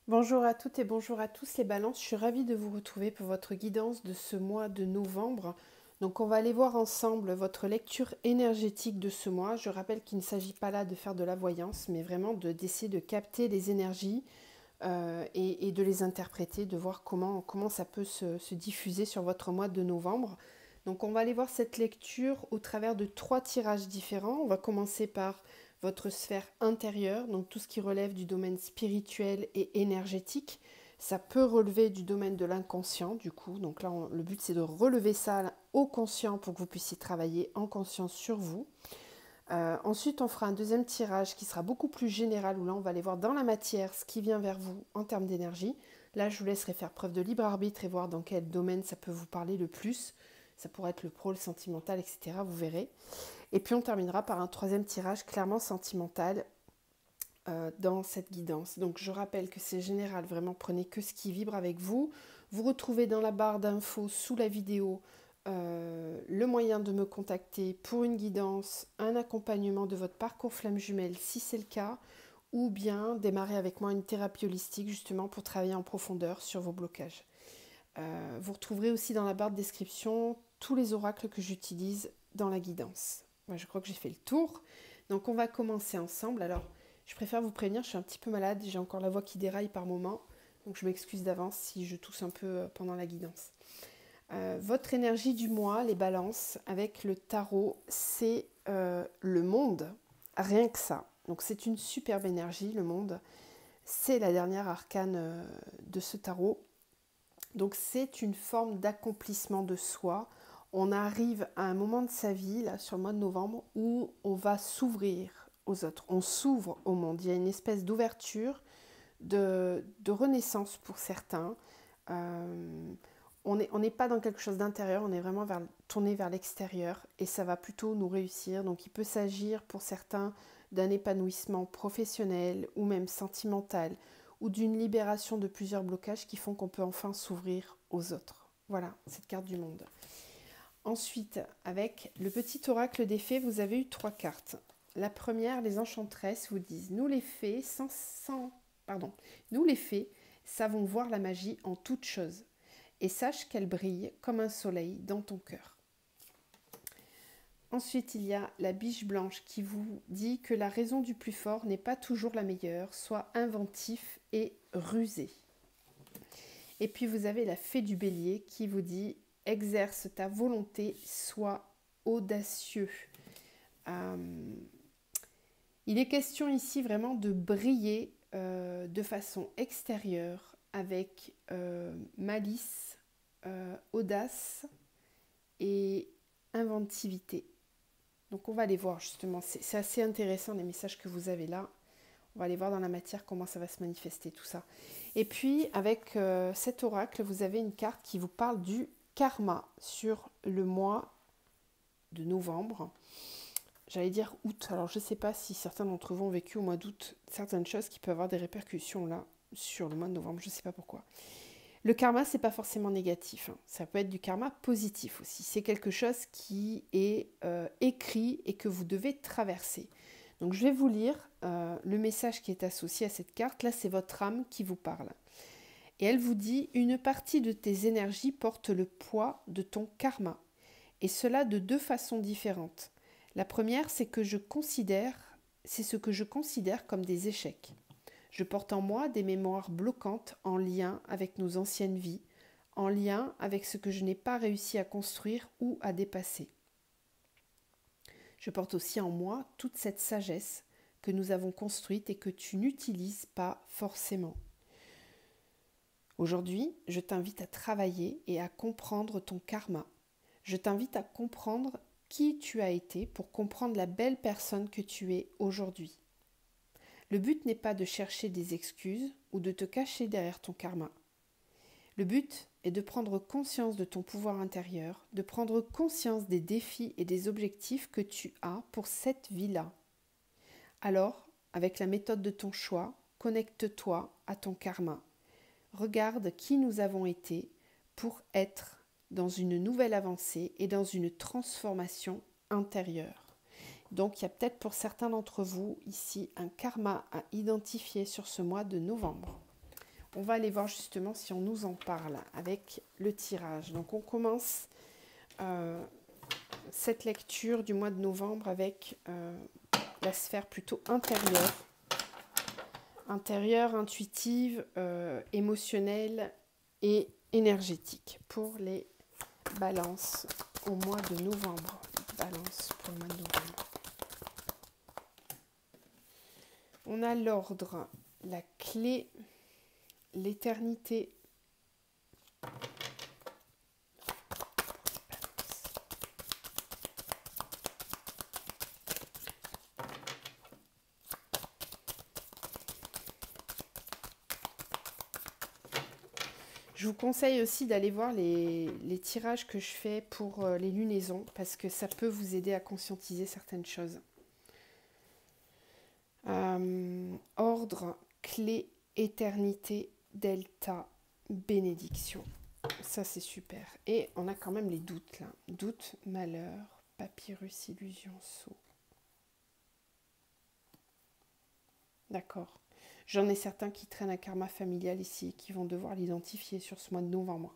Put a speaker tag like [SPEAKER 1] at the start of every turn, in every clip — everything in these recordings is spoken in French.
[SPEAKER 1] Bonjour à toutes et bonjour à tous les balances, je suis ravie de vous retrouver pour votre guidance de ce mois de novembre. Donc on va aller voir ensemble votre lecture énergétique de ce mois. Je rappelle qu'il ne s'agit pas là de faire de la voyance, mais vraiment d'essayer de capter les énergies et de les interpréter, de voir comment ça peut se diffuser sur votre mois de novembre. Donc on va aller voir cette lecture au travers de 3 tirages différents. On va commencer par votre sphère intérieure, donc tout ce qui relève du domaine spirituel et énergétique. Ça peut relever du domaine de l'inconscient, du coup. Donc là, le but, c'est de relever ça au conscient pour que vous puissiez travailler en conscience sur vous. Ensuite, on fera un deuxième tirage qui sera beaucoup plus général, où là, on va aller voir dans la matière ce qui vient vers vous en termes d'énergie. Là, je vous laisserai faire preuve de libre arbitre et voir dans quel domaine ça peut vous parler le plus. Ça pourrait être le pro, le sentimental, etc. Vous verrez. Et puis, on terminera par un troisième tirage clairement sentimental dans cette guidance. Donc, je rappelle que c'est général. Vraiment, prenez que ce qui vibre avec vous. Vous retrouvez dans la barre d'infos sous la vidéo le moyen de me contacter pour une guidance, un accompagnement de votre parcours flamme jumelle si c'est le cas, ou bien démarrer avec moi une thérapie holistique justement pour travailler en profondeur sur vos blocages. Vous retrouverez aussi dans la barre de description tous les oracles que j'utilise dans la guidance. Moi, je crois que j'ai fait le tour. Donc on va commencer ensemble. Alors, je préfère vous prévenir, je suis un petit peu malade, j'ai encore la voix qui déraille par moments, donc je m'excuse d'avance si je tousse un peu pendant la guidance. Votre énergie du mois, les balances, avec le tarot, c'est le monde, rien que ça. Donc c'est une superbe énergie, le monde. C'est la dernière arcane de ce tarot. Donc c'est une forme d'accomplissement de soi. On arrive à un moment de sa vie, là, sur le mois de novembre, où on va s'ouvrir aux autres. On s'ouvre au monde. Il y a une espèce d'ouverture, de renaissance pour certains. On n'est pas dans quelque chose d'intérieur, on est vraiment tourné vers l'extérieur et ça va plutôt nous réussir. Donc il peut s'agir pour certains d'un épanouissement professionnel ou même sentimental ou d'une libération de plusieurs blocages qui font qu'on peut enfin s'ouvrir aux autres. Voilà, cette carte du monde. Ensuite, avec le petit oracle des fées, vous avez eu 3 cartes. La première, les enchantresses, vous disent « Nous les fées, nous les fées, savons voir la magie en toutes choses. Et sache qu'elle brille comme un soleil dans ton cœur. » Ensuite, il y a la biche blanche qui vous dit que la raison du plus fort n'est pas toujours la meilleure, sois inventif et rusé. Et puis vous avez la fée du bélier qui vous dit exerce ta volonté, sois audacieux. Il est question ici vraiment de briller de façon extérieure avec malice, audace et inventivité. Donc on va aller voir justement, c'est assez intéressant les messages que vous avez là. On va aller voir dans la matière comment ça va se manifester tout ça. Et puis avec cet oracle, vous avez une carte qui vous parle du karma sur le mois de novembre. J'allais dire août, alors je ne sais pas si certains d'entre vous ont vécu au mois d'août certaines choses qui peuvent avoir des répercussions là sur le mois de novembre, je ne sais pas pourquoi. Le karma, c'est pas forcément négatif, hein. Ça peut être du karma positif aussi. C'est quelque chose qui est écrit et que vous devez traverser. Donc je vais vous lire le message qui est associé à cette carte. Là, c'est votre âme qui vous parle. Et elle vous dit « Une partie de tes énergies porte le poids de ton karma. Et cela de 2 façons différentes. La première, c'est ce que je considère comme des échecs. Je porte en moi des mémoires bloquantes en lien avec nos anciennes vies, en lien avec ce que je n'ai pas réussi à construire ou à dépasser. Je porte aussi en moi toute cette sagesse que nous avons construite et que tu n'utilises pas forcément. Aujourd'hui, je t'invite à travailler et à comprendre ton karma. Je t'invite à comprendre qui tu as été pour comprendre la belle personne que tu es aujourd'hui. Le but n'est pas de chercher des excuses ou de te cacher derrière ton karma. Le but est de prendre conscience de ton pouvoir intérieur, de prendre conscience des défis et des objectifs que tu as pour cette vie-là. Alors, avec la méthode de ton choix, connecte-toi à ton karma. Regarde qui nous avons été pour être dans une nouvelle avancée et dans une transformation intérieure. Donc, il y a peut-être pour certains d'entre vous ici un karma à identifier sur ce mois de novembre. on va aller voir justement si on nous en parle avec le tirage. Donc on commence cette lecture du mois de novembre avec la sphère plutôt intérieure, intuitive, émotionnelle et énergétique pour les balances au mois de novembre. Balance pour le mois de novembre. On a l'ordre, la clé, l'éternité. Je vous conseille aussi d'aller voir les tirages que je fais pour les lunaisons parce que ça peut vous aider à conscientiser certaines choses. Ordre, clé, éternité, delta, bénédiction. Ça, c'est super. Et on a quand même les doutes, là. Doute, malheur, papyrus, illusion, sceau. D'accord. J'en ai certains qui traînent un karma familial ici et qui vont devoir l'identifier sur ce mois de novembre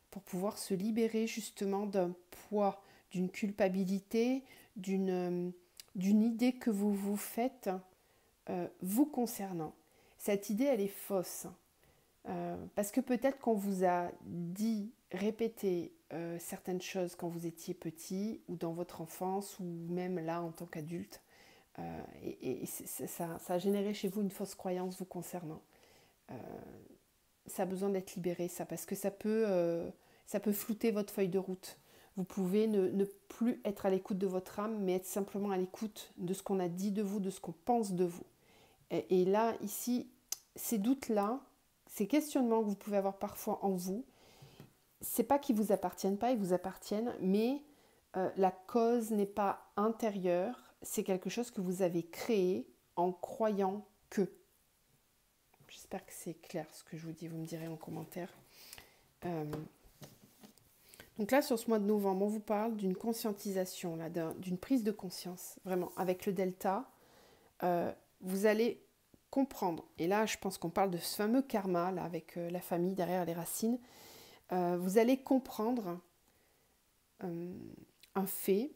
[SPEAKER 1] pour pouvoir se libérer justement d'un poids, d'une culpabilité, d'une idée que vous vous faites vous concernant. Cette idée, elle est fausse. Parce que peut-être qu'on vous a dit, répété certaines choses quand vous étiez petit ou dans votre enfance ou même là en tant qu'adulte. Et ça a généré chez vous une fausse croyance vous concernant. Ça a besoin d'être libéré, ça, parce que ça peut flouter votre feuille de route. Vous pouvez ne plus être à l'écoute de votre âme, mais être simplement à l'écoute de ce qu'on a dit de vous, de ce qu'on pense de vous. Et là, ici, ces doutes-là, ces questionnements que vous pouvez avoir parfois en vous, c'est pas qu'ils vous appartiennent pas, ils vous appartiennent, mais la cause n'est pas intérieure, c'est quelque chose que vous avez créé en croyant que. J'espère que c'est clair ce que je vous dis, vous me direz en commentaire. Donc là, sur ce mois de novembre, on vous parle d'une conscientisation, là, d'une prise de conscience, vraiment. Avec le delta, vous allez comprendre, et là, je pense qu'on parle de ce fameux karma, là, avec la famille derrière les racines, vous allez comprendre un fait,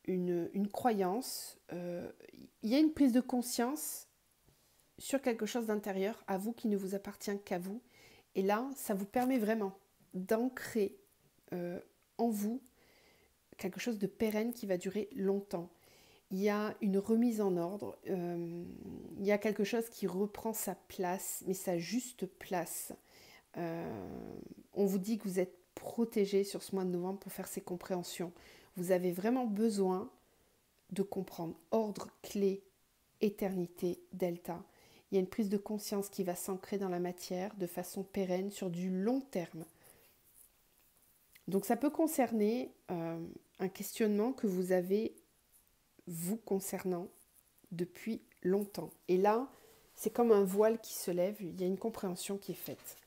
[SPEAKER 1] une croyance, il y a une prise de conscience sur quelque chose d'intérieur à vous qui ne vous appartient qu'à vous. Et là, ça vous permet vraiment d'ancrer en vous quelque chose de pérenne qui va durer longtemps. Il y a une remise en ordre, il y a quelque chose qui reprend sa place, mais sa juste place. On vous dit que vous êtes protégé sur ce mois de novembre pour faire ces compréhensions. Vous avez vraiment besoin de comprendre ordre, clé, éternité, delta. Il y a une prise de conscience qui va s'ancrer dans la matière de façon pérenne sur du long terme. Donc ça peut concerner un questionnement que vous avez vous concernant depuis longtemps. Et là, c'est comme un voile qui se lève, il y a une compréhension qui est faite.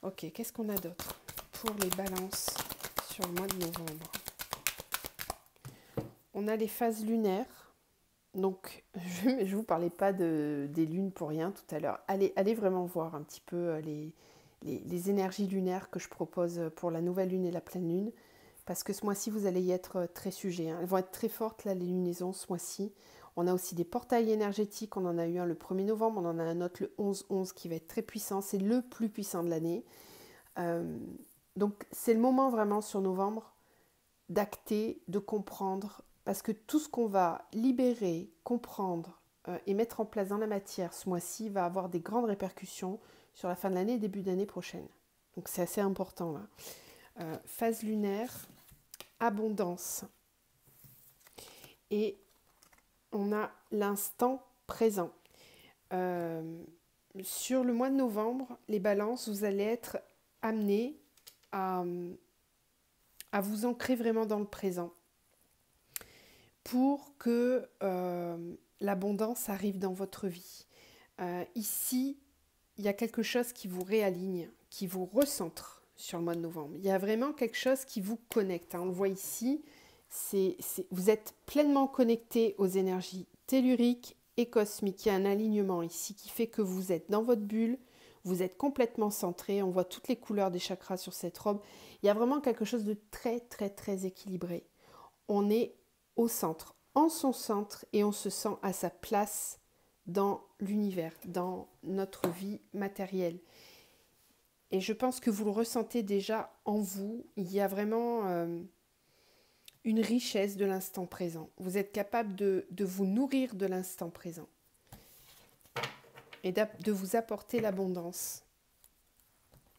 [SPEAKER 1] Ok, qu'est-ce qu'on a d'autre pour les balances sur le mois de novembre? On a les phases lunaires. Donc, je ne vous parlais pas des lunes pour rien tout à l'heure. Allez vraiment voir un petit peu les énergies lunaires que je propose pour la nouvelle lune et la pleine lune. Parce que ce mois-ci, vous allez y être très sujet. Elles vont être très fortes, là, les lunaisons, ce mois-ci. On a aussi des portails énergétiques. On en a eu un le 1er novembre. On en a un autre le 11-11 qui va être très puissant. C'est le plus puissant de l'année. Donc, c'est le moment vraiment sur novembre d'acter, de comprendre. Parce que tout ce qu'on va libérer, comprendre et mettre en place dans la matière ce mois-ci va avoir des grandes répercussions sur la fin de l'année et début d'année prochaine. Donc, c'est assez important, là. Phase lunaire, abondance. Et on a l'instant présent. Sur le mois de novembre, les balances, vous allez être amenés à vous ancrer vraiment dans le présent pour que l'abondance arrive dans votre vie. Ici, il y a quelque chose qui vous réaligne, qui vous recentre sur le mois de novembre. Il y a vraiment quelque chose qui vous connecte. On le voit ici, vous êtes pleinement connecté aux énergies telluriques et cosmique. Il y a un alignement ici qui fait que vous êtes dans votre bulle, vous êtes complètement centré. On voit toutes les couleurs des chakras sur cette robe. Il y a vraiment quelque chose de très, très, très équilibré. On est au centre, en son centre, et on se sent à sa place dans l'univers, dans notre vie matérielle. Et je pense que vous le ressentez déjà en vous. Il y a vraiment une richesse de l'instant présent. Vous êtes capable de vous nourrir de l'instant présent et de vous apporter l'abondance.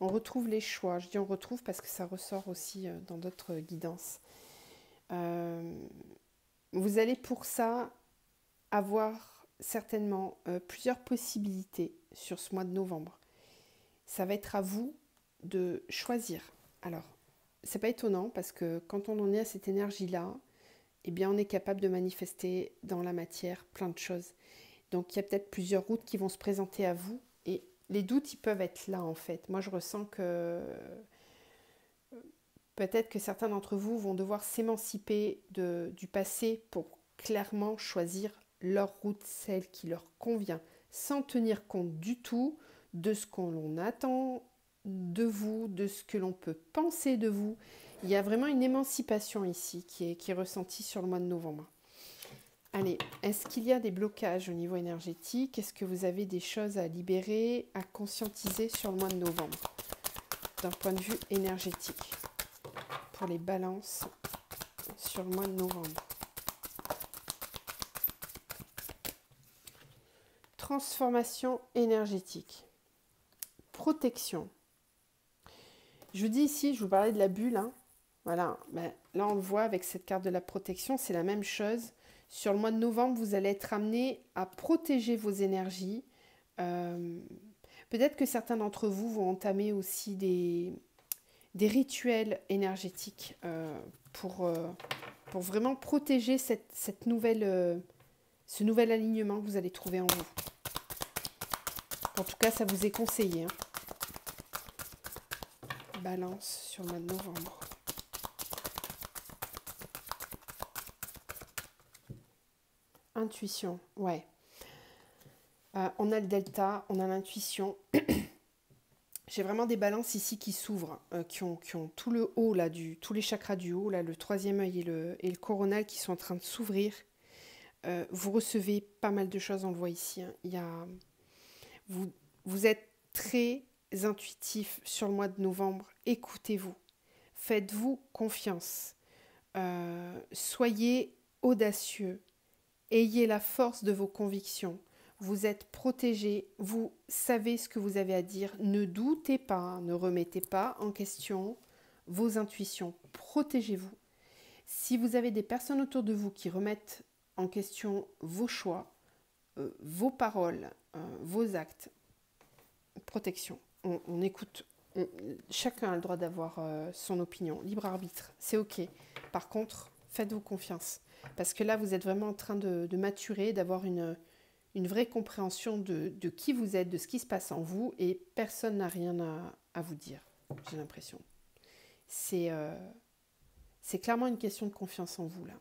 [SPEAKER 1] On retrouve les choix. Je dis on retrouve parce que ça ressort aussi dans d'autres guidances. Vous allez pour ça avoir certainement plusieurs possibilités sur ce mois de novembre. Ça va être à vous de choisir. Alors, c'est pas étonnant parce que quand on en est à cette énergie-là, eh bien, on est capable de manifester dans la matière plein de choses. Donc, il y a peut-être plusieurs routes qui vont se présenter à vous et les doutes, ils peuvent être là en fait. Moi, je ressens que peut-être que certains d'entre vous vont devoir s'émanciper du passé pour clairement choisir leur route, celle qui leur convient, sans tenir compte du tout de ce qu'on attend de vous, de ce que l'on peut penser de vous. Il y a vraiment une émancipation ici qui est ressentie sur le mois de novembre. Allez, est-ce qu'il y a des blocages au niveau énergétique? Est-ce que vous avez des choses à libérer, à conscientiser sur le mois de novembre, d'un point de vue énergétique, pour les balances sur le mois de novembre? Transformation énergétique. Protection. Je vous dis ici, je vous parlais de la bulle. Hein. Voilà, ben, là on le voit avec cette carte de la protection, c'est la même chose. Sur le mois de novembre, vous allez être amené à protéger vos énergies. Peut-être que certains d'entre vous vont entamer aussi des rituels énergétiques pour vraiment protéger ce nouvel alignement que vous allez trouver en vous. En tout cas, ça vous est conseillé. Hein. Balance sur le mois de novembre. Intuition, ouais. On a le delta, on a l'intuition. J'ai vraiment des balances ici qui s'ouvrent, qui ont tout le haut, là, tous les chakras du haut, là, le troisième œil et le coronal qui sont en train de s'ouvrir. Vous recevez pas mal de choses, on le voit ici. Hein. Vous êtes très intuitif sur le mois de novembre. Écoutez-vous. Faites-vous confiance. Soyez audacieux. Ayez la force de vos convictions. Vous êtes protégé, vous savez ce que vous avez à dire. Ne doutez pas, ne remettez pas en question vos intuitions. Protégez-vous. Si vous avez des personnes autour de vous qui remettent en question vos choix, vos paroles, vos actes, protection. On écoute. Chacun a le droit d'avoir son opinion. Libre arbitre, c'est ok. Par contre, faites-vous confiance. Parce que là, vous êtes vraiment en train de maturer, d'avoir une vraie compréhension de qui vous êtes, de ce qui se passe en vous, et personne n'a rien à vous dire, j'ai l'impression. C'est clairement une question de confiance en vous, là.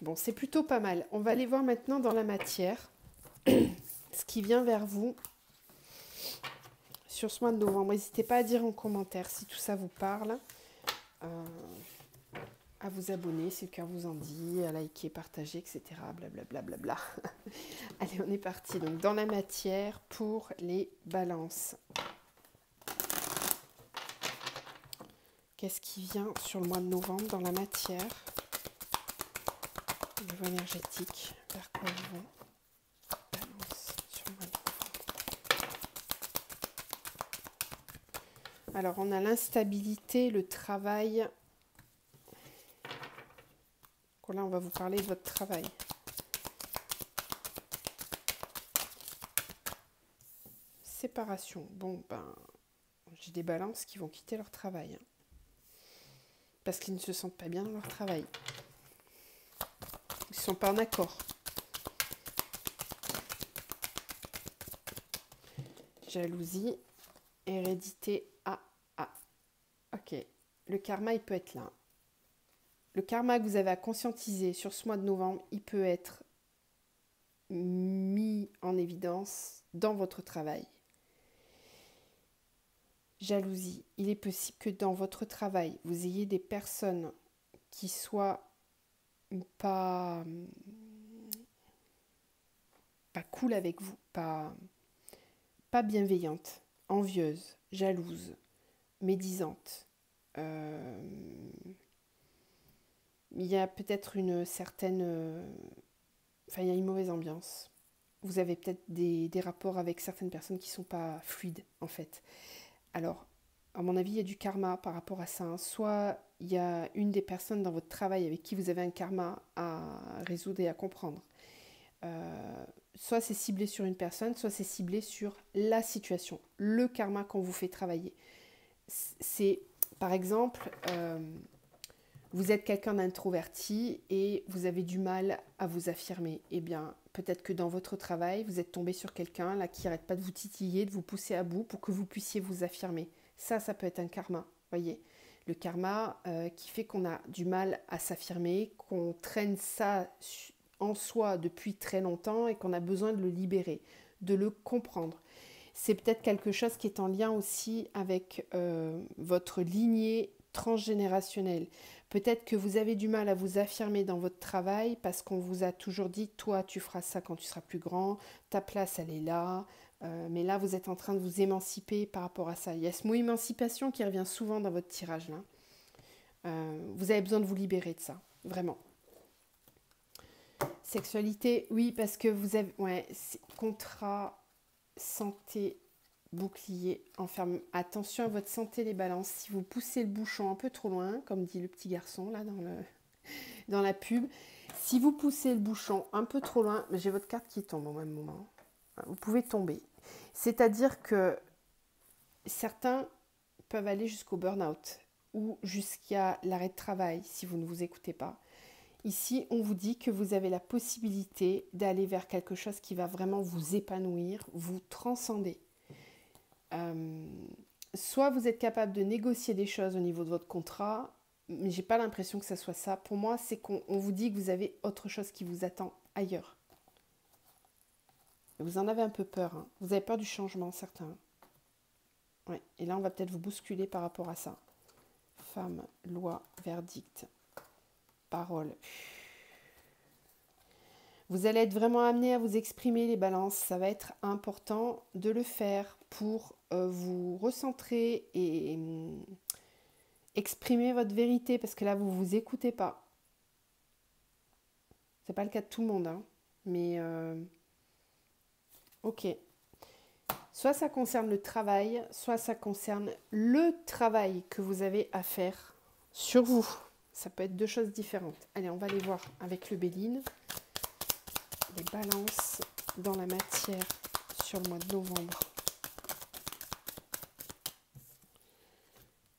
[SPEAKER 1] Bon, c'est plutôt pas mal. On va aller voir maintenant dans la matière ce qui vient vers vous sur ce mois de novembre. N'hésitez pas à dire en commentaire si tout ça vous parle. À vous abonner si le cœur vous en dit, à liker, partager, etc. Blablabla. Bla, bla, bla. Allez, on est parti. Donc, dans la matière pour les balances. Qu'est-ce qui vient sur le mois de novembre dans la matière? Au niveau énergétique, vers quoi ils vont? Balance sur le mois de novembre. Alors, on a l'instabilité, le travail. Là, on va vous parler de votre travail. Séparation. Bon, ben, j'ai des balances qui vont quitter leur travail. Hein, parce qu'ils ne se sentent pas bien dans leur travail. Ils ne sont pas en accord. Jalousie, hérédité. Ok. Le karma, il peut être là. Le karma que vous avez à conscientiser sur ce mois de novembre, il peut être mis en évidence dans votre travail. Jalousie. Il est possible que dans votre travail, vous ayez des personnes qui soient pas cool avec vous, pas bienveillantes, envieuses, jalouses, médisantes. Il y a peut-être une certaine... il y a une mauvaise ambiance. Vous avez peut-être des rapports avec certaines personnes qui ne sont pas fluides, en fait. Alors, à mon avis, il y a du karma par rapport à ça. Hein. Soit il y a une des personnes dans votre travail avec qui vous avez un karma à résoudre et à comprendre. Soit c'est ciblé sur une personne, soit c'est ciblé sur la situation, le karma qu'on vous fait travailler. C'est, par exemple, vous êtes quelqu'un d'introverti et vous avez du mal à vous affirmer. Eh bien, peut-être que dans votre travail, vous êtes tombé sur quelqu'un là qui n'arrête pas de vous titiller, de vous pousser à bout pour que vous puissiez vous affirmer. Ça peut être un karma, voyez. Le karma qui fait qu'on a du mal à s'affirmer, qu'on traîne ça en soi depuis très longtemps et qu'on a besoin de le libérer, de le comprendre. C'est peut-être quelque chose qui est en lien aussi avec votre lignée transgénérationnelle. Peut-être que vous avez du mal à vous affirmer dans votre travail parce qu'on vous a toujours dit « toi, tu feras ça quand tu seras plus grand, ta place, elle est là ». Mais là, vous êtes en train de vous émanciper par rapport à ça. Il y a ce mot émancipation qui revient souvent dans votre tirage là. Vous avez besoin de vous libérer de ça, vraiment. Sexualité, oui, parce que vous avez... Ouais, contrat, santé, bouclier, enferme. Attention à votre santé, les balances. Si vous poussez le bouchon un peu trop loin, comme dit le petit garçon là dans la pub, si vous poussez le bouchon un peu trop loin, j'ai votre carte qui tombe au même moment. Vous pouvez tomber. C'est-à-dire que certains peuvent aller jusqu'au burn-out ou jusqu'à l'arrêt de travail si vous ne vous écoutez pas. Ici, on vous dit que vous avez la possibilité d'aller vers quelque chose qui va vraiment vous épanouir, vous transcender. Soit vous êtes capable de négocier des choses au niveau de votre contrat, mais j'ai pas l'impression que ça soit ça. Pour moi, c'est qu'on vous dit que vous avez autre chose qui vous attend ailleurs. Vous en avez un peu peur. Hein. Vous avez peur du changement, certains. Ouais. Et là, on va peut-être vous bousculer par rapport à ça. Femme, loi, verdict, parole. Vous allez être vraiment amené à vous exprimer, les balances. Ça va être important de le faire pour vous recentrer et exprimer votre vérité, parce que là, vous ne vous écoutez pas. C'est pas le cas de tout le monde, hein. Mais ok. Soit ça concerne le travail, soit ça concerne le travail que vous avez à faire sur vous. Ça peut être deux choses différentes. Allez, on va aller voir avec le Béline. Les balances dans la matière sur le mois de novembre.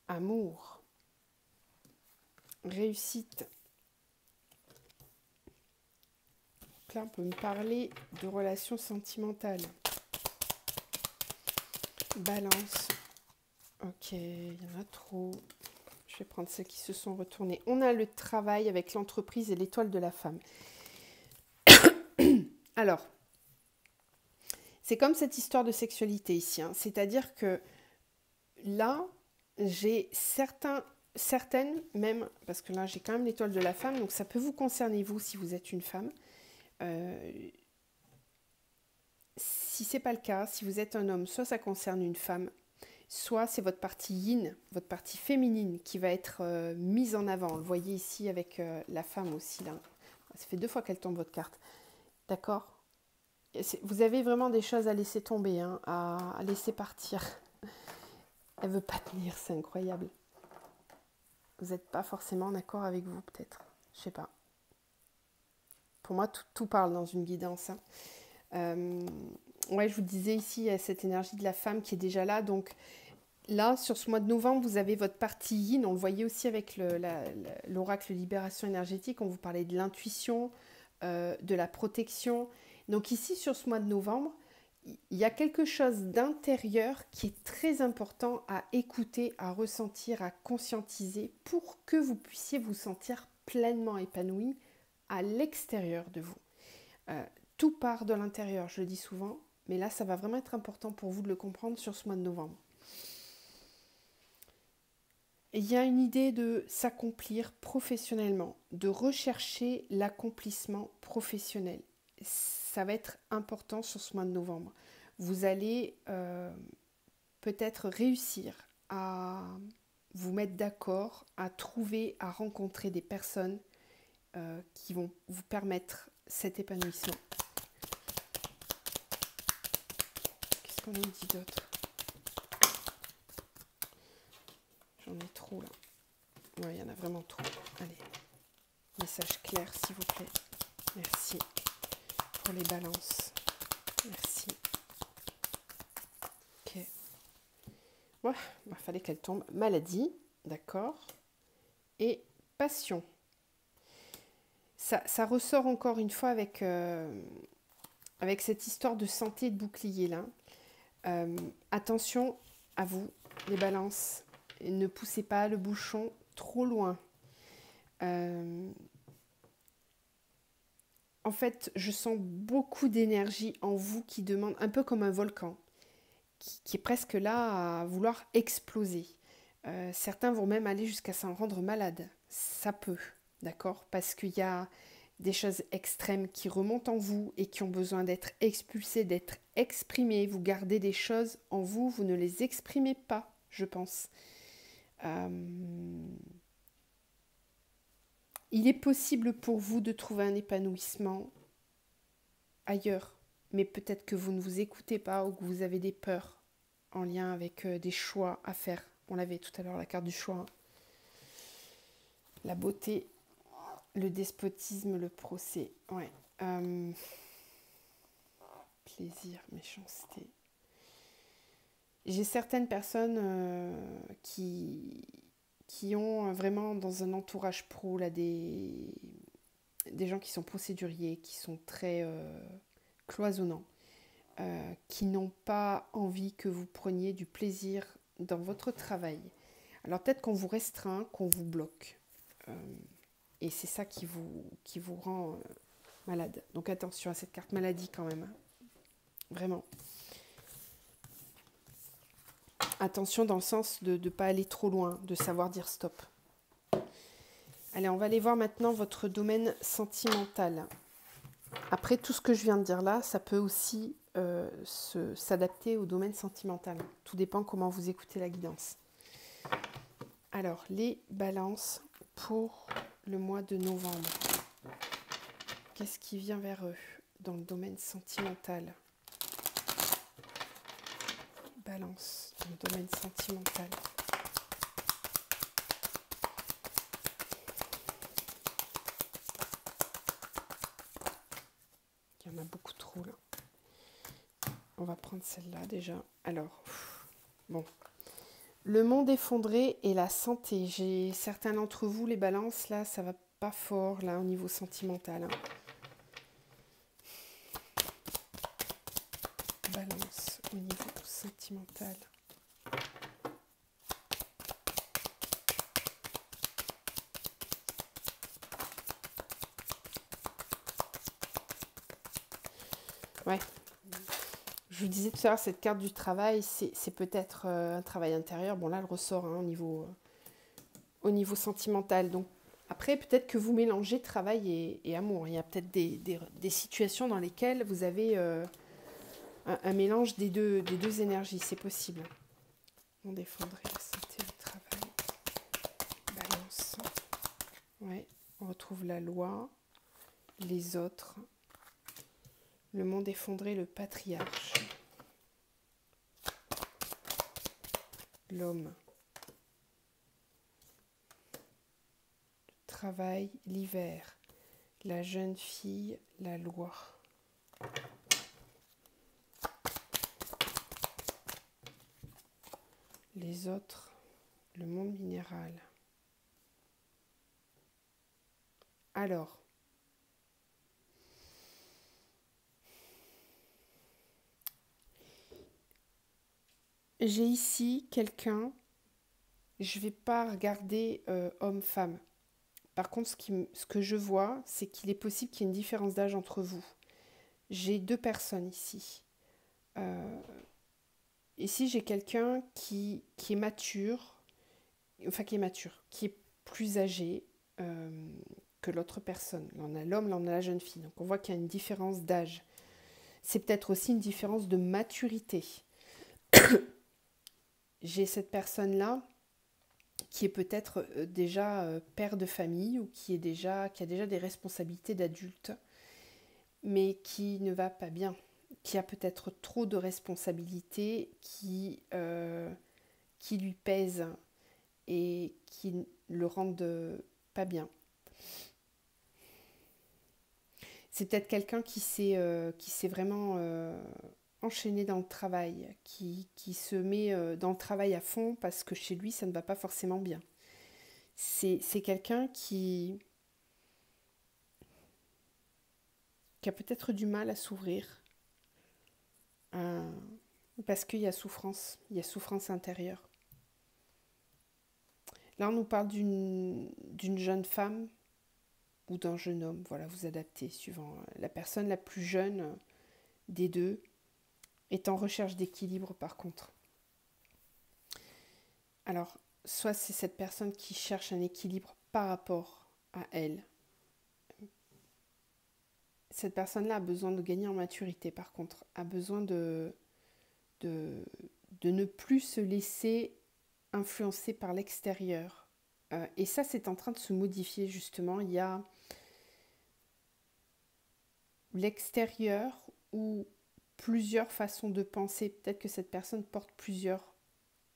[SPEAKER 1] Amour. Réussite. Donc là, on peut me parler de relations sentimentales. Balance. Ok, il y en a trop. Je vais prendre celles qui se sont retournées. On a le travail avec l'entreprise et l'étoile de la femme. Alors, c'est comme cette histoire de sexualité ici. Hein. C'est-à-dire que là, j'ai certaines même, parce que là, j'ai quand même l'étoile de la femme, donc ça peut vous concerner, vous, si vous êtes une femme. Si ce n'est pas le cas, si vous êtes un homme, soit ça concerne une femme, soit c'est votre partie yin, votre partie féminine qui va être mise en avant. Le voyez ici avec la femme aussi. Là. Ça fait 2 fois qu'elle tombe votre carte. D'accord ? Vous avez vraiment des choses à laisser tomber, hein, à laisser partir. Elle ne veut pas tenir, c'est incroyable. Vous n'êtes pas forcément en accord avec vous, peut-être. Je ne sais pas. Pour moi, tout parle dans une guidance. Hein. Ouais, je vous disais ici, il y a cette énergie de la femme qui est déjà là. Donc là, sur ce mois de novembre, vous avez votre partie yin. On le voyait aussi avec l'oracle libération énergétique. On vous parlait de l'intuition, de la protection. Donc ici, sur ce mois de novembre, il y a quelque chose d'intérieur qui est très important à écouter, à ressentir, à conscientiser pour que vous puissiez vous sentir pleinement épanoui à l'extérieur de vous. tout part de l'intérieur, je le dis souvent, mais là, ça va vraiment être important pour vous de le comprendre sur ce mois de novembre. Il y a une idée de s'accomplir professionnellement, de rechercher l'accomplissement professionnel. Ça va être important sur ce mois de novembre. Vous allez peut-être réussir à vous mettre d'accord, à trouver, à rencontrer des personnes qui vont vous permettre cet épanouissement. Qu'est-ce qu'on nous dit d'autre? J'en ai trop là. Ouais, il y en a vraiment trop. Allez, message clair s'il vous plaît. Merci pour les balances. Merci. Ok. Ouais, il fallait qu'elle tombe. Maladie, d'accord. Et passion. Ça ressort encore une fois avec cette histoire de santé et de bouclier là. Attention à vous, les balances. Ne poussez pas le bouchon trop loin. En fait, je sens beaucoup d'énergie en vous qui demande, un peu comme un volcan, qui est presque là à vouloir exploser. Certains vont même aller jusqu'à s'en rendre malade. Ça peut, d'accord? Parce qu'il y a des choses extrêmes qui remontent en vous et qui ont besoin d'être expulsées, d'être exprimées. Vous gardez des choses en vous, vous ne les exprimez pas, je pense. Il est possible pour vous de trouver un épanouissement ailleurs, mais peut-être que vous ne vous écoutez pas ou que vous avez des peurs en lien avec des choix à faire. On l'avait tout à l'heure, la carte du choix. La beauté, le despotisme, le procès. Ouais. Plaisir, méchanceté. J'ai certaines personnes qui ont vraiment dans un entourage pro là, des gens qui sont procéduriers, qui sont très cloisonnants, qui n'ont pas envie que vous preniez du plaisir dans votre travail. Alors peut-être qu'on vous restreint, qu'on vous bloque. Et c'est ça qui vous rend malade. Donc attention à cette carte maladie quand même. Hein. Vraiment. Attention dans le sens de ne pas aller trop loin, de savoir dire stop. Allez, on va aller voir maintenant votre domaine sentimental. Après, tout ce que je viens de dire là, ça peut aussi s'adapter au domaine sentimental. Tout dépend comment vous écoutez la guidance. Alors, les balances pour le mois de novembre. Qu'est-ce qui vient vers eux dans le domaine sentimental? Balance dans le domaine sentimental. Il y en a beaucoup trop là. On va prendre celle-là déjà. Alors, bon. Le monde effondré et la santé. J'ai certains d'entre vous, les balances, là, ça va pas fort, là, au niveau sentimental. Hein. Balance au niveau sentimental. Ouais. Je vous disais tout à l'heure, cette carte du travail, c'est peut-être un travail intérieur. Bon, là, elle ressort hein, au niveau sentimental. Donc, après, peut-être que vous mélangez travail et amour. Il y a peut-être des situations dans lesquelles vous avez un mélange des deux énergies. C'est possible. On défendrait la santé, le travail. Balance. Ouais, on retrouve la loi, les autres. Le monde effondré, le patriarche. L'homme. Le travail, l'hiver. La jeune fille, la loi. Les autres, le monde minéral. Alors, j'ai ici quelqu'un, je ne vais pas regarder homme-femme. Par contre, ce que je vois, c'est qu'il est possible qu'il y ait une différence d'âge entre vous. j'ai deux personnes ici. Ici, j'ai quelqu'un qui est mature, enfin qui est plus âgé que l'autre personne. Là, on a l'homme, là, on a la jeune fille. Donc, on voit qu'il y a une différence d'âge. C'est peut-être aussi une différence de maturité. J'ai cette personne-là qui est peut-être déjà père de famille ou qui a déjà des responsabilités d'adulte, mais qui ne va pas bien, qui a peut-être trop de responsabilités qui lui pèsent et qui le rendent pas bien. C'est peut-être quelqu'un qui s'est vraiment enchaîné dans le travail, qui se met dans le travail à fond parce que chez lui, ça ne va pas forcément bien. C'est quelqu'un qui a peut-être du mal à s'ouvrir parce qu'il y a souffrance intérieure. Là, on nous parle d'une jeune femme ou d'un jeune homme. Voilà, vous adaptez suivant la personne la plus jeune des deux est en recherche d'équilibre par contre. Alors, soit c'est cette personne qui cherche un équilibre par rapport à elle. Cette personne-là a besoin de gagner en maturité par contre, a besoin de ne plus se laisser influencer par l'extérieur. Et ça, c'est en train de se modifier justement. Il y a l'extérieur ou plusieurs façons de penser. Peut-être que cette personne porte plusieurs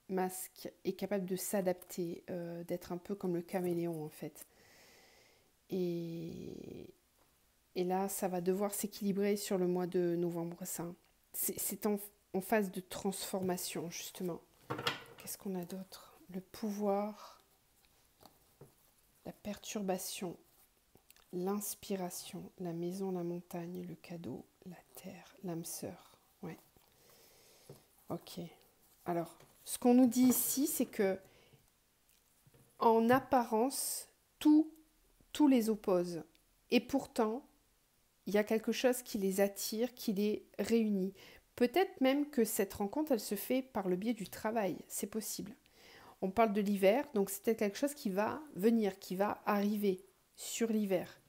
[SPEAKER 1] masques, est capable de s'adapter, d'être un peu comme le caméléon en fait. Et là, ça va devoir s'équilibrer sur le mois de novembre. Ça, c'est en phase de transformation justement. Qu'est-ce qu'on a d'autre? Le pouvoir, la perturbation, l'inspiration, la maison, la montagne, le cadeau, la terre, l'âme sœur. Ouais. Ok. Alors, ce qu'on nous dit ici, c'est que en apparence, tout les oppose. Et pourtant, il y a quelque chose qui les attire, qui les réunit. Peut-être même que cette rencontre, elle se fait par le biais du travail. C'est possible. On parle de l'hiver, donc c'est peut-être quelque chose qui va venir, qui va arriver sur l'hiver.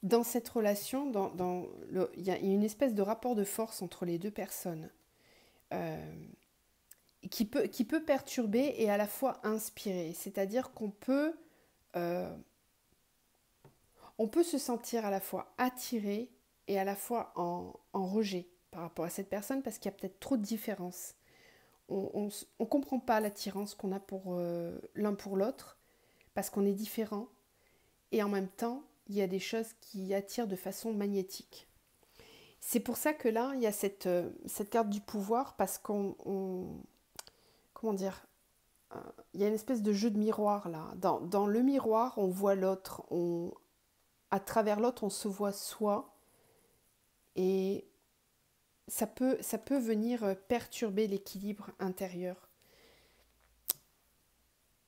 [SPEAKER 1] Dans cette relation, il y a une espèce de rapport de force entre les deux personnes qui peut perturber et à la fois inspirer. C'est-à-dire qu'on peut se sentir à la fois attiré et à la fois en rejet par rapport à cette personne parce qu'il y a peut-être trop de différences. On ne comprend pas l'attirance qu'on a pour l'un pour l'autre parce qu'on est différent et en même temps, il y a des choses qui attirent de façon magnétique. C'est pour ça que là, il y a cette carte du pouvoir parce comment dire, il y a une espèce de jeu de miroir là. Dans le miroir, on voit l'autre, à travers l'autre, on se voit soi et ça peut venir perturber l'équilibre intérieur.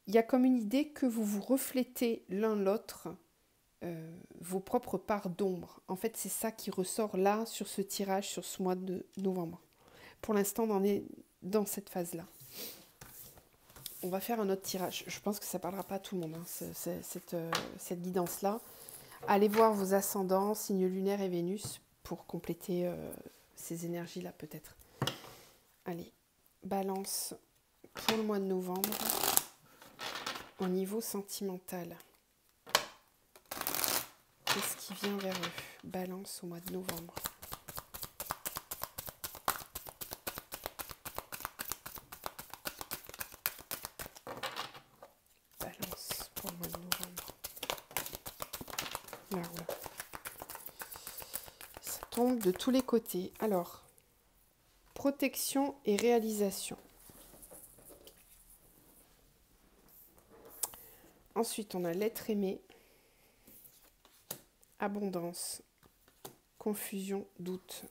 [SPEAKER 1] Il y a comme une idée que vous vous reflétez l'un l'autre vos propres parts d'ombre. En fait, c'est ça qui ressort là sur ce tirage, sur ce mois de novembre. Pour l'instant, on est dans cette phase-là. On va faire un autre tirage. Je pense que ça ne parlera pas à tout le monde, hein, cette guidance-là. Allez voir vos ascendants, signes lunaires et Vénus pour compléter ces énergies-là peut-être. Allez, Balance pour le mois de novembre au niveau sentimental. Qu'est-ce qui vient vers eux? Balance au mois de novembre. Balance pour le mois de novembre. Là, voilà. Ça tombe de tous les côtés. Alors, protection et réalisation. Ensuite, on a l'être aimé. Abondance, confusion, doute.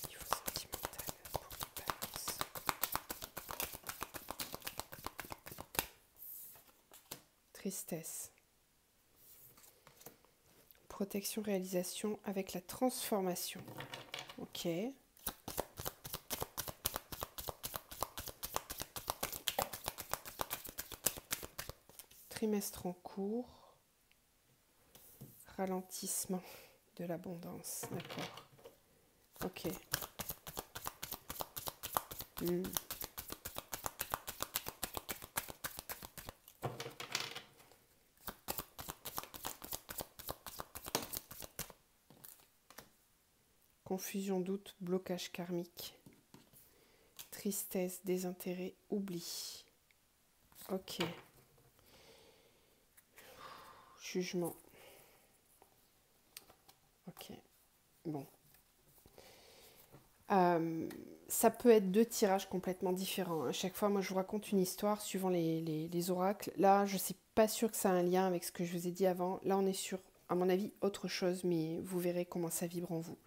[SPEAKER 1] Niveau sentimental pour les balances. tristesse. Protection, réalisation avec la transformation. Ok. Trimestre en cours. Ralentissement de l'abondance. D'accord. Ok. Confusion, doute, blocage karmique. Tristesse, désintérêt, oubli. Ok. Jugement. Ok. Bon. Ça peut être deux tirages complètement différents. À chaque fois, moi, je vous raconte une histoire suivant les oracles. Là, je ne suis pas sûre que ça a un lien avec ce que je vous ai dit avant. Là, on est sur, à mon avis, autre chose, mais vous verrez comment ça vibre en vous.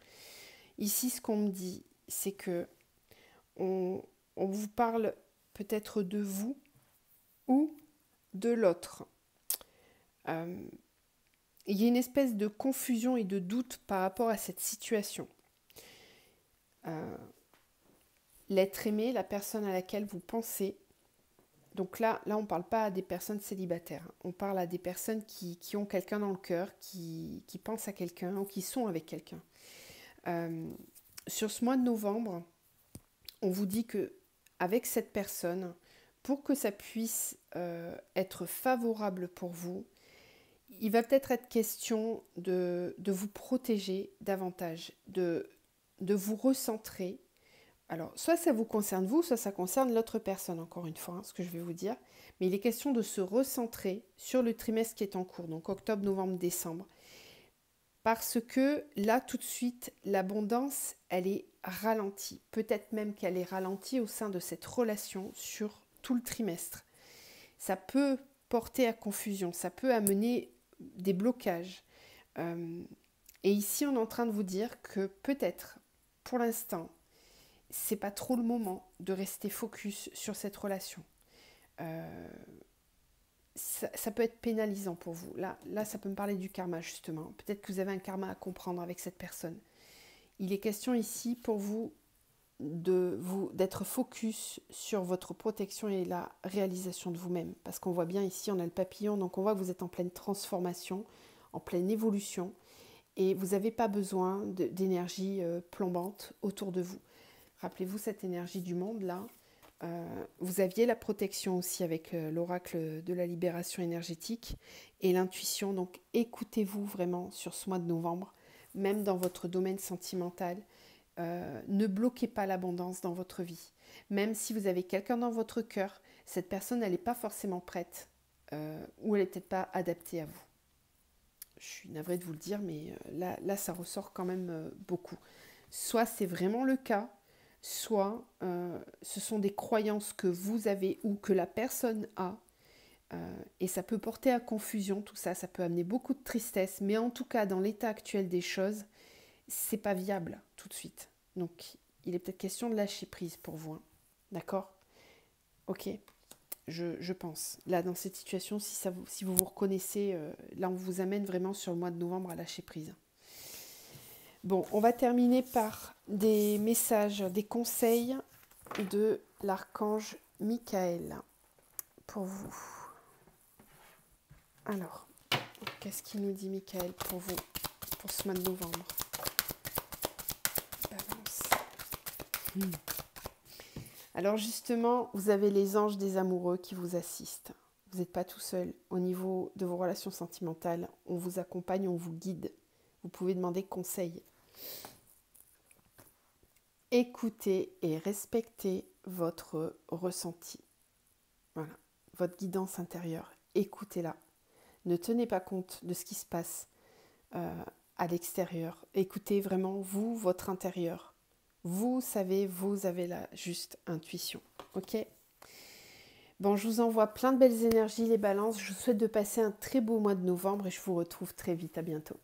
[SPEAKER 1] Ici, ce qu'on me dit, c'est que on vous parle peut-être de vous ou de l'autre. Il y a une espèce de confusion et de doute par rapport à cette situation. L'être aimé, la personne à laquelle vous pensez, donc là on ne parle pas à des personnes célibataires, on parle à des personnes qui ont quelqu'un dans le cœur, qui pensent à quelqu'un ou qui sont avec quelqu'un. Sur ce mois de novembre, on vous dit que avec cette personne, pour que ça puisse être favorable pour vous, il va peut-être être question de vous protéger davantage, de vous recentrer. Alors, soit ça vous concerne vous, soit ça concerne l'autre personne, encore une fois, ce que je vais vous dire. Mais il est question de se recentrer sur le trimestre qui est en cours, donc octobre, novembre, décembre. Parce que là, tout de suite, l'abondance, elle est ralentie. Peut-être même qu'elle est ralentie au sein de cette relation sur tout le trimestre. Ça peut porter à confusion, ça peut amener des blocages. Et ici, on est en train de vous dire que peut-être, pour l'instant, c'est pas trop le moment de rester focus sur cette relation. Ça peut être pénalisant pour vous. Là, ça peut me parler du karma, justement. Peut-être que vous avez un karma à comprendre avec cette personne. Il est question ici pour vous d'être focus sur votre protection et la réalisation de vous-même. Parce qu'on voit bien ici, on a le papillon, donc on voit que vous êtes en pleine transformation, en pleine évolution, et vous n'avez pas besoin d'énergie plombante autour de vous. Rappelez-vous cette énergie du monde là. Vous aviez la protection aussi avec l'oracle de la libération énergétique et l'intuition. Donc écoutez-vous vraiment sur ce mois de novembre, même dans votre domaine sentimental. Ne bloquez pas l'abondance dans votre vie. Même si vous avez quelqu'un dans votre cœur, cette personne elle n'est pas forcément prête ou elle n'est peut-être pas adaptée à vous. Je suis navrée de vous le dire, mais là ça ressort quand même beaucoup. Soit c'est vraiment le cas, soit ce sont des croyances que vous avez ou que la personne a, et ça peut porter à confusion, tout ça, ça peut amener beaucoup de tristesse, mais en tout cas, dans l'état actuel des choses, c'est pas viable tout de suite. Donc, il est peut-être question de lâcher prise pour vous, hein. D'accord? Ok, je pense. Là, dans cette situation, si vous vous reconnaissez, là, on vous amène vraiment sur le mois de novembre à lâcher prise. Bon, on va terminer par des messages, des conseils de l'archange Michael pour vous. Alors, qu'est-ce qu'il nous dit Michael pour vous, pour ce mois de novembre? Balance. Alors justement, vous avez les anges des amoureux qui vous assistent. Vous n'êtes pas tout seul. Au niveau de vos relations sentimentales, on vous accompagne, on vous guide. Vous pouvez demander conseil. Écoutez et respectez votre ressenti. Voilà, votre guidance intérieure. Écoutez-la. Ne tenez pas compte de ce qui se passe à l'extérieur. Écoutez vraiment vous, votre intérieur. Vous savez, vous avez la juste intuition. Ok ? Bon, je vous envoie plein de belles énergies, les balances. Je vous souhaite de passer un très beau mois de novembre et je vous retrouve très vite. À bientôt.